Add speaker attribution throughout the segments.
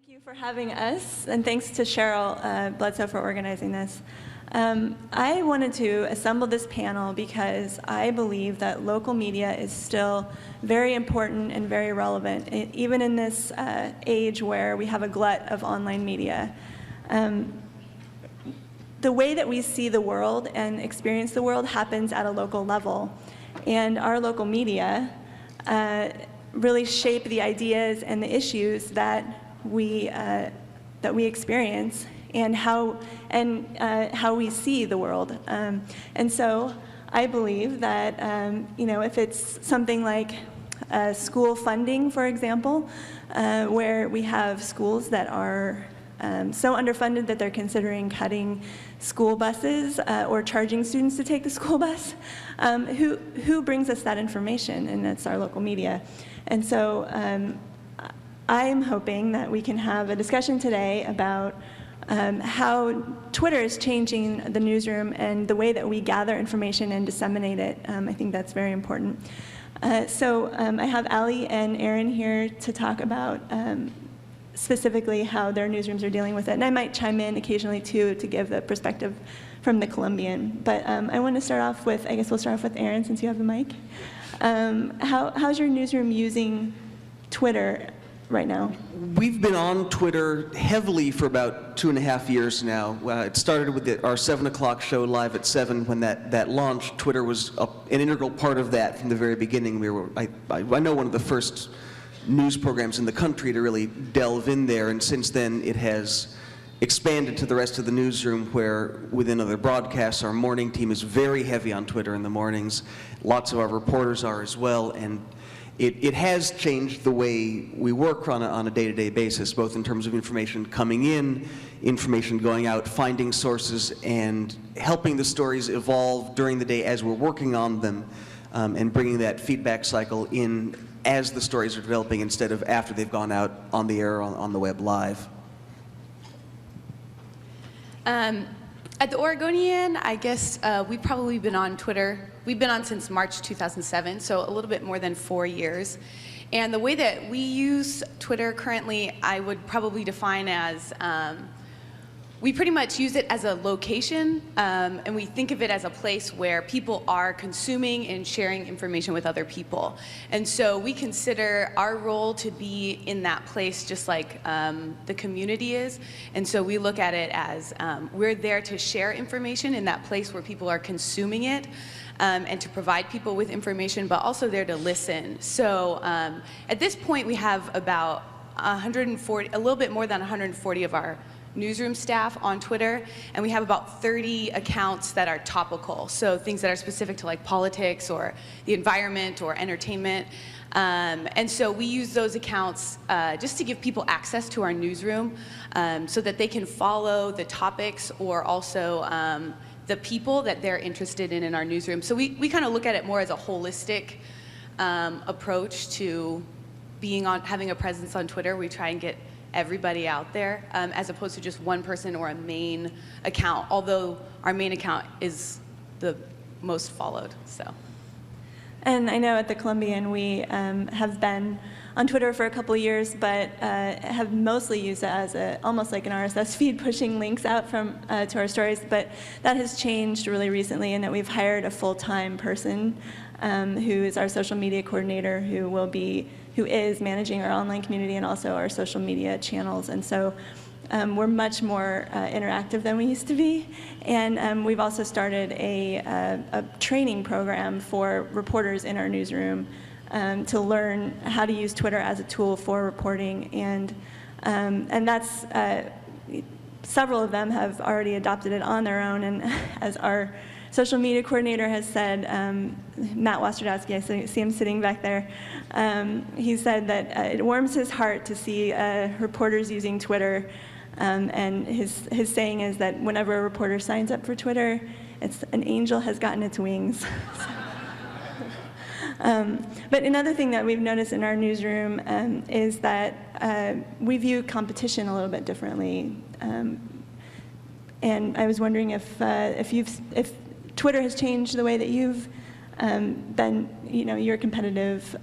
Speaker 1: Thank you for having us, and thanks to Cheryl Bledsoe for organizing this. I wanted to assemble this panel because I believe that local media is still very important and very relevant, even in this age where we have a glut of online media. The way that we see the world and experience the world happens at a local level, and our local media really shape the ideas and the issues that we experience and how we see the world. And so I believe that if it's something like school funding, for example, where we have schools that are so underfunded that they're considering cutting school buses or charging students to take the school bus, who brings us that information? And that's our local media. And so I'm hoping that we can have a discussion today about how Twitter is changing the newsroom and the way that we gather information and disseminate it. I think that's very important. So I have Ali and Aaron here to talk about specifically how their newsrooms are dealing with it. And I might chime in occasionally too to give the perspective from the Columbian. But I want to start off with, I guess we'll start off with Aaron since you have the mic. How's your newsroom using Twitter right now?
Speaker 2: We've been on Twitter heavily for about 2.5 years now. It started with our 7 o'clock show live at 7 when that launched. Twitter was an integral part of that from the very beginning. I know one of the first news programs in the country to really delve in there, and since then it has expanded to the rest of the newsroom, where within other broadcasts our morning team is very heavy on Twitter in the mornings. Lots of our reporters are as well, and it has changed the way we work on a day-to-day basis, both in terms of information coming in, information going out, finding sources, and helping the stories evolve during the day as we're working on them, and bringing that feedback cycle in as the stories are developing instead of after they've gone out on the air on the web live.
Speaker 3: At the Oregonian, I guess we've probably been on Twitter. We've been on since March 2007, so a little bit more than 4 years. And the way that we use Twitter currently, I would probably define as we pretty much use it as a location, and we think of it as a place where people are consuming and sharing information with other people. And so we consider our role to be in that place just like the community is. And so we look at it as we're there to share information in that place where people are consuming it, and to provide people with information, but also there to listen. So at this point we have about 140, a little bit more than 140 of our newsroom staff on Twitter, and we have about 30 accounts that are topical, so things that are specific to like politics or the environment or entertainment. And so we use those accounts just to give people access to our newsroom, so that they can follow the topics or also the people that they're interested in our newsroom. So we kind of look at it more as a holistic approach to having a presence on Twitter. We try and get everybody out there, as opposed to just one person or a main account, although our main account is the most followed. So.
Speaker 1: And I know at the Columbian we have been on Twitter for a couple of years, but have mostly used it as almost like an RSS feed, pushing links out from to our stories. But that has changed really recently, in that we've hired a full-time person who is our social media coordinator, who is managing our online community and also our social media channels. And so we're much more interactive than we used to be. And we've also started a training program for reporters in our newsroom to learn how to use Twitter as a tool for reporting. And that's, several of them have already adopted it on their own. And as our social media coordinator has said, Matt Wostrodowski, I see him sitting back there, he said that it warms his heart to see reporters using Twitter, and his saying is that whenever a reporter signs up for Twitter, it's an angel has gotten its wings. But another thing that we've noticed in our newsroom is that we view competition a little bit differently. And I was wondering if Twitter has changed the way that you've than your competitive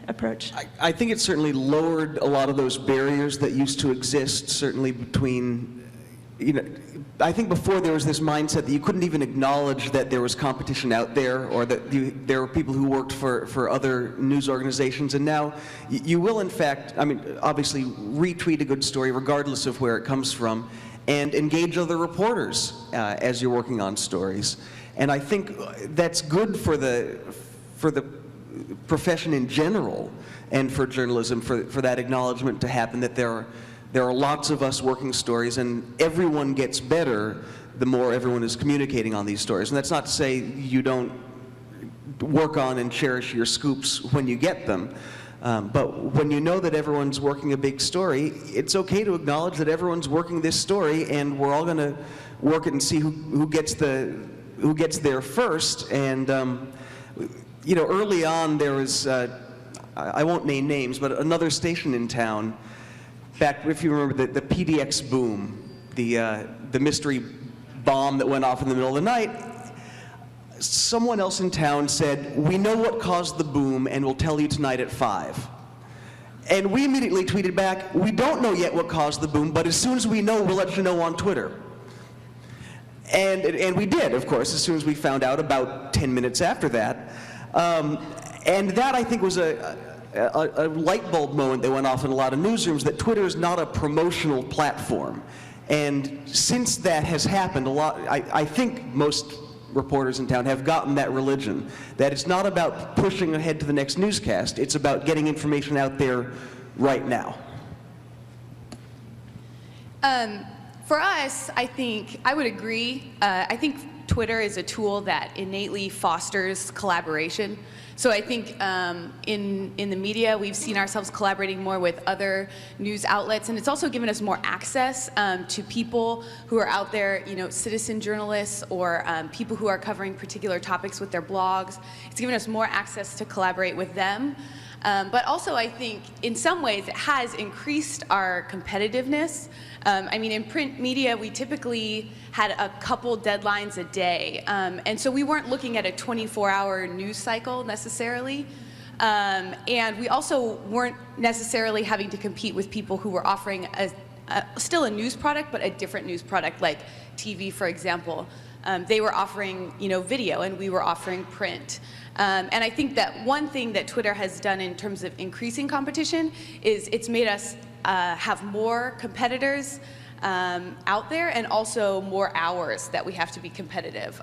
Speaker 1: approach.
Speaker 2: I think it certainly lowered a lot of those barriers that used to exist, certainly between, I think before there was this mindset that you couldn't even acknowledge that there was competition out there, or that there were people who worked for other news organizations, and now you will in fact, obviously retweet a good story regardless of where it comes from, and engage other reporters as you're working on stories. And I think that's good for the profession in general, and for journalism, for that acknowledgement to happen, that there are lots of us working stories, and everyone gets better the more everyone is communicating on these stories. And that's not to say you don't work on and cherish your scoops when you get them, but when you know that everyone's working a big story, it's okay to acknowledge that everyone's working this story, and we're all going to work it and see who gets there first. And early on there was, I won't name names, but another station in town, back, if you remember, the PDX boom, the mystery bomb that went off in the middle of the night, someone else in town said, "We know what caused the boom, and we'll tell you tonight at 5. And we immediately tweeted back, "We don't know yet what caused the boom, but as soon as we know, we'll let you know on Twitter." And we did, of course, as soon as we found out, about 10 minutes after that. And that, I think, was a light bulb moment that went off in a lot of newsrooms, that Twitter is not a promotional platform. And since that has happened, I think most reporters in town have gotten that religion, that it's not about pushing ahead to the next newscast, it's about getting information out there right now.
Speaker 3: For us, I think, I would agree. I think Twitter is a tool that innately fosters collaboration. So I think in the media, we've seen ourselves collaborating more with other news outlets, and it's also given us more access to people who are out there, citizen journalists, or people who are covering particular topics with their blogs. It's given us more access to collaborate with them. But also, I think, in some ways, it has increased our competitiveness. In print media, we typically had a couple deadlines a day. And so we weren't looking at a 24-hour news cycle necessarily. And we also weren't necessarily having to compete with people who were offering still a news product, but a different news product, like TV, for example. They were offering, video, and we were offering print. And I think that one thing that Twitter has done in terms of increasing competition is it's made us have more competitors out there, and also more hours that we have to be competitive.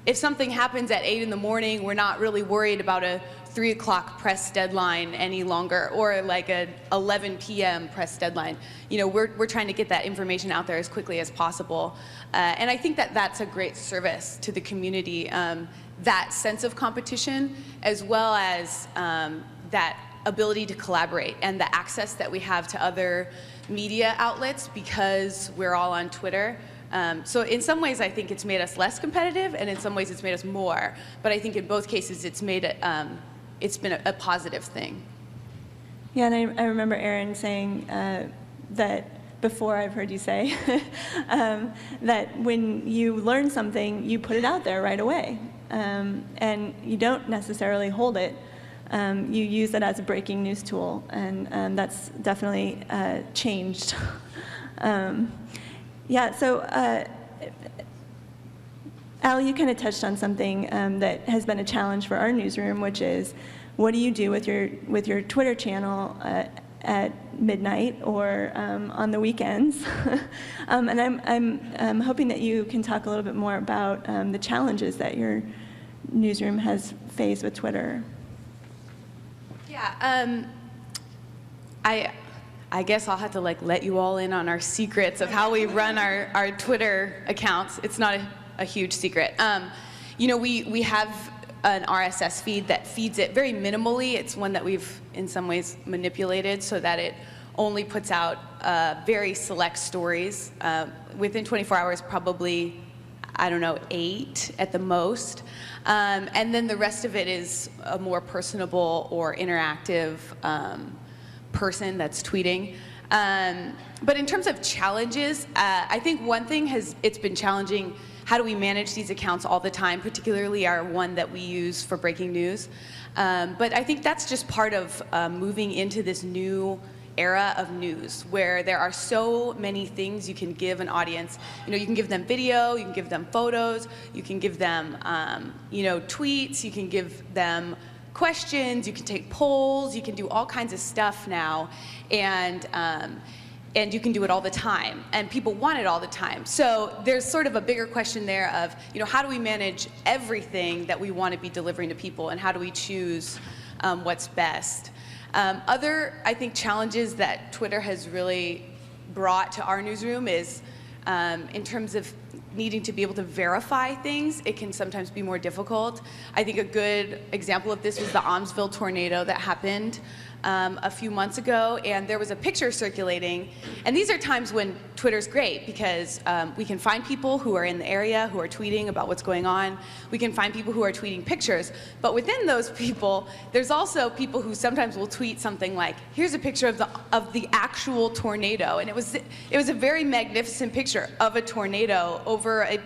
Speaker 3: If something happens at 8 in the morning, we're not really worried about a 3 o'clock press deadline any longer, or like a 11 p.m. press deadline. We're trying to get that information out there as quickly as possible. And I think that that's a great service to the community, that sense of competition, as well as that ability to collaborate, and the access that we have to other media outlets because we're all on Twitter. So in some ways, I think it's made us less competitive, and in some ways, it's made us more. But I think in both cases, it's made it, it's been a positive thing.
Speaker 1: Yeah, and I remember Erin saying that before, I've heard you say, that when you learn something, you put it out there right away. And you don't necessarily hold it. You use it as a breaking news tool, and that's definitely changed. Yeah, so Al, you kind of touched on something that has been a challenge for our newsroom, which is, what do you do with your Twitter channel at midnight or on the weekends? And I'm hoping that you can talk a little bit more about the challenges that your newsroom has faced with Twitter.
Speaker 3: Yeah, I guess I'll have to let you all in on our secrets of how we run our Twitter accounts. It's not a huge secret. We have an RSS feed that feeds it very minimally. It's one that we've in some ways manipulated so that it only puts out very select stories. Within 24 hours, probably, 8 at the most. And then the rest of it is a more personable or interactive person that's tweeting. But in terms of challenges, I think one thing it's been challenging how do we manage these accounts all the time, particularly our one that we use for breaking news. But I think that's just part of moving into this new era of news, where there are so many things you can give an audience. You know, you can give them video, you can give them photos, you can give them, you know, tweets, you can give them questions, you can take polls, you can do all kinds of stuff now, and you can do it all the time, and people want it all the time. So there's sort of a bigger question there of, you know, how do we manage everything that we want to be delivering to people, and how do we choose what's best? Other, I think, challenges that Twitter has really brought to our newsroom is in terms of needing to be able to verify things. It can sometimes be more difficult. I think a good example of this was the Almsville tornado that happened a few months ago, and there was a picture circulating. And these are times when Twitter's great, because we can find people who are in the area who are tweeting about what's going on. We can find people who are tweeting pictures. But within those people, there's also people who sometimes will tweet something like, here's a picture of the actual tornado. And it was a very magnificent picture of a tornado over a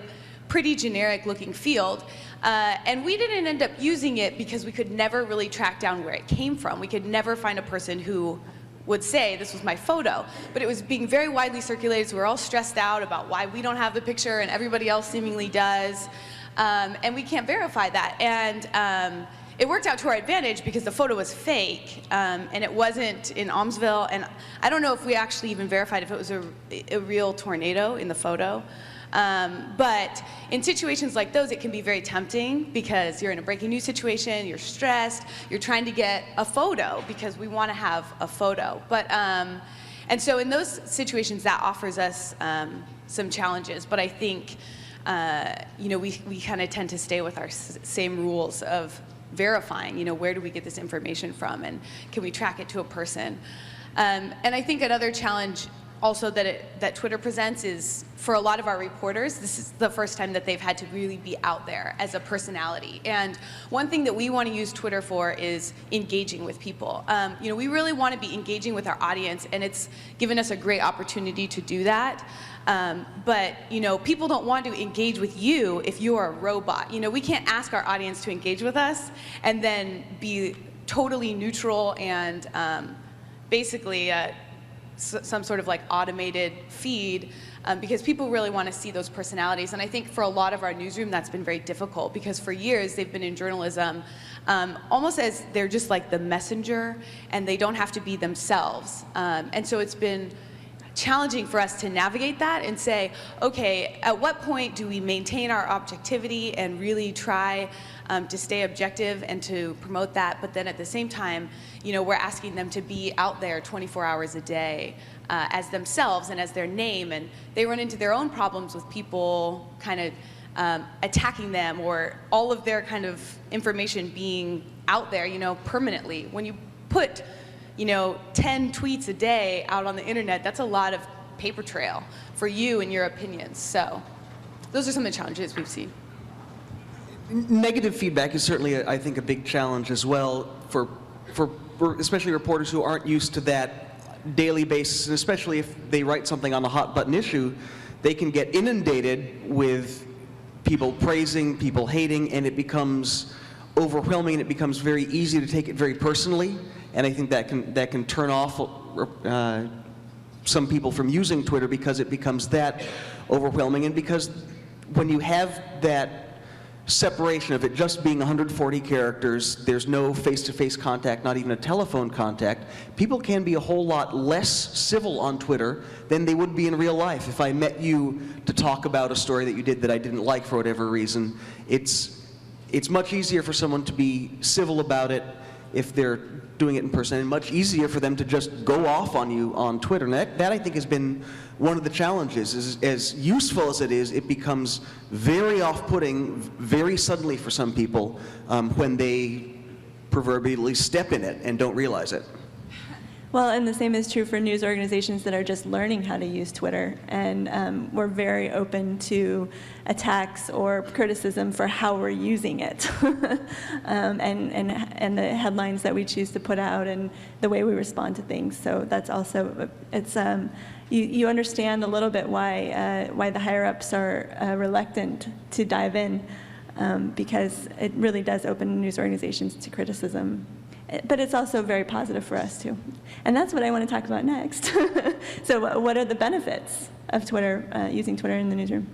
Speaker 3: pretty generic looking field. And we didn't end up using it because we could never really track down where it came from. We could never find a person who would say, this was my photo. But it was being very widely circulated, so we're all stressed out about why we don't have the picture and everybody else seemingly does. And we can't verify that. And it worked out to our advantage because the photo was fake, and it wasn't in Almsville. And I don't know if we actually even verified if it was a real tornado in the photo. But in situations like those, it can be very tempting because you're in a breaking news situation, you're stressed, you're trying to get a photo because we want to have a photo. But, and so in those situations, that offers us some challenges. But I think, you know, we kind of tend to stay with our same rules of verifying, you know, where do we get this information from, and can we track it to a person? And I think another challenge also that Twitter presents is, for a lot of our reporters, this is the first time that they've had to really be out there as a personality. And one thing that we want to use Twitter for is engaging with people. You know, we really want to be engaging with our audience, and it's given us a great opportunity to do that. But, you know, people don't want to engage with you if you're a robot. You know, we can't ask our audience to engage with us and then be totally neutral and basically some sort of like automated feed, because people really want to see those personalities. And I think for a lot of our newsroom, that's been very difficult, because for years they've been in journalism almost as they're just like the messenger, and they don't have to be themselves. And so it's been challenging for us to navigate that and say, okay, at what point do we maintain our objectivity and really try to stay objective and to promote that, but then at the same time, you know, we're asking them to be out there 24 hours a day as themselves and as their name, and they run into their own problems with people kind of attacking them, or all of their kind of information being out there, you know, permanently. When you put, you know, 10 tweets a day out on the internet, that's a lot of paper trail for you and your opinions. So those are some of the challenges we've seen.
Speaker 2: Negative feedback is certainly, I think, a big challenge as well for especially reporters who aren't used to that daily basis, and especially if they write something on a hot button issue, they can get inundated with people praising, people hating, and it becomes overwhelming, and it becomes very easy to take it very personally. And I think that can turn off some people from using Twitter, because it becomes that overwhelming. And because when you have that separation of it just being 140 characters, there's no face-to-face contact, not even a telephone contact, people can be a whole lot less civil on Twitter than they would be in real life. If I met you to talk about a story that you did that I didn't like for whatever reason, it's much easier for someone to be civil about it if they're doing it in person, and much easier for them to just go off on you on Twitter. And that I think has been one of the challenges. Is as useful as it is, it becomes very off-putting very suddenly for some people when they proverbially step in it and don't realize it.
Speaker 1: Well, and the same is true for news organizations that are just learning how to use Twitter. And we're very open to attacks or criticism for how we're using it, and the headlines that we choose to put out and the way we respond to things. So that's also, it's, you understand a little bit why the higher-ups are reluctant to dive in, because it really does open news organizations to criticism. But it's also very positive for us, too. And that's what I want to talk about next. So what are the benefits of Twitter, using Twitter in the newsroom?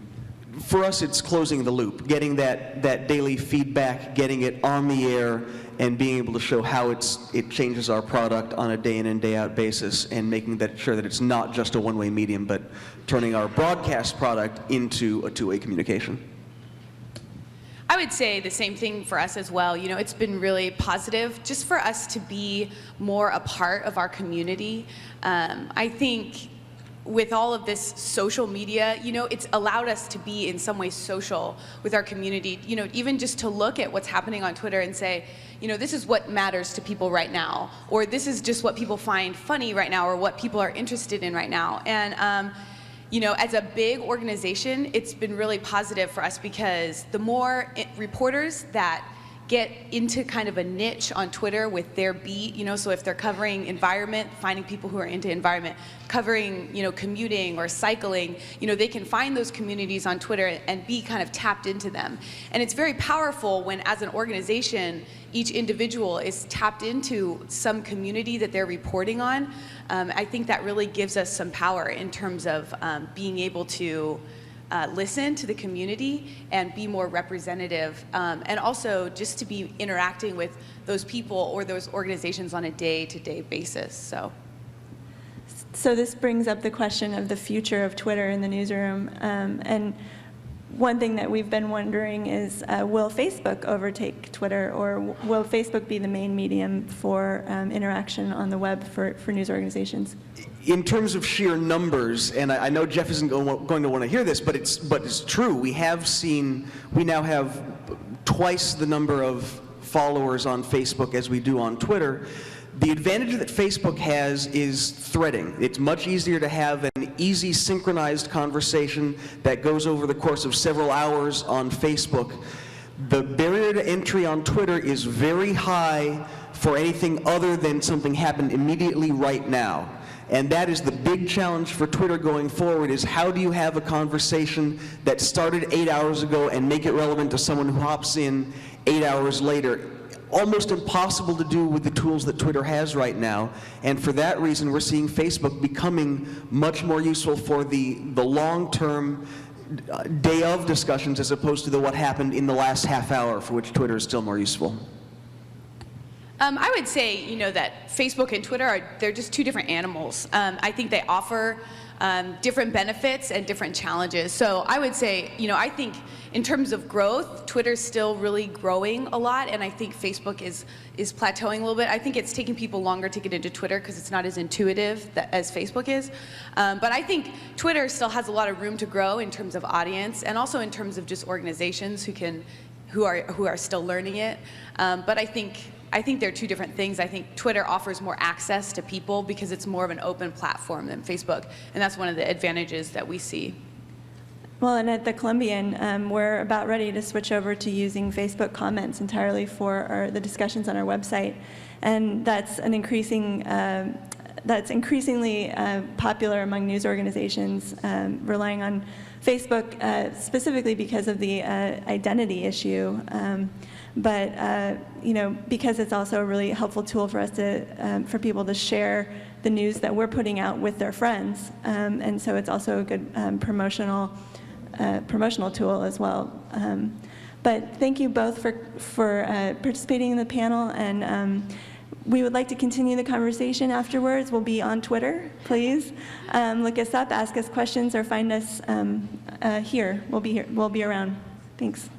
Speaker 2: For us, it's closing the loop, getting that daily feedback, getting it on the air, and being able to show how it changes our product on a day in and day out basis, and making sure that it's not just a one-way medium, but turning our broadcast product into a two-way communication.
Speaker 3: I would say the same thing for us as well. You know, it's been really positive just for us to be more a part of our community. I think with all of this social media, you know, it's allowed us to be in some ways social with our community. You know, even just to look at what's happening on Twitter and say, you know, this is what matters to people right now, or this is just what people find funny right now, or what people are interested in right now. And you know, as a big organization, it's been really positive for us because the more reporters that get into kind of a niche on Twitter with their beat, you know, so if they're covering environment, finding people who are into environment, covering, you know, commuting or cycling, you know, they can find those communities on Twitter and be kind of tapped into them. And it's very powerful when, as an organization, each individual is tapped into some community that they're reporting on. I think that really gives us some power in terms of being able to listen to the community and be more representative, and also just to be interacting with those people or those organizations on a day-to-day basis. So
Speaker 1: this brings up the question of the future of Twitter in the newsroom. And one thing that we've been wondering is, will Facebook overtake Twitter, or will Facebook be the main medium for interaction on the web for news organizations?
Speaker 2: In terms of sheer numbers, and I know Jeff isn't going to want to hear this, but it's true. We now have twice the number of followers on Facebook as we do on Twitter. The advantage that Facebook has is threading. It's much easier to have an easy synchronized conversation that goes over the course of several hours on Facebook. The barrier to entry on Twitter is very high for anything other than something happened immediately right now. And that is the big challenge for Twitter going forward, is how do you have a conversation that started 8 hours ago and make it relevant to someone who hops in 8 hours later? Almost impossible to do with the tools that Twitter has right now. And for that reason, we're seeing Facebook becoming much more useful for the long-term day of discussions, as opposed to what happened in the last half hour, for which Twitter is still more useful.
Speaker 3: I would say, you know, that Facebook and Twitter they're just two different animals. I think they offer different benefits and different challenges. So I would say, you know, I think in terms of growth, Twitter's still really growing a lot, and I think Facebook is plateauing a little bit. I think it's taking people longer to get into Twitter because it's not as intuitive as Facebook is. But I think Twitter still has a lot of room to grow in terms of audience, and also in terms of just organizations who are still learning it. But I think they're two different things. I think Twitter offers more access to people because it's more of an open platform than Facebook, and that's one of the advantages that we see.
Speaker 1: Well, and at the Columbian, we're about ready to switch over to using Facebook comments entirely for the discussions on our website, and that's increasingly popular among news organizations, relying on Facebook specifically because of the identity issue. But you know, because it's also a really helpful tool for us for people to share the news that we're putting out with their friends, and so it's also a good promotional tool as well. But thank you both for participating in the panel, and we would like to continue the conversation afterwards. We'll be on Twitter. Please look us up, ask us questions, or find us here. We'll be here. We'll be around. Thanks.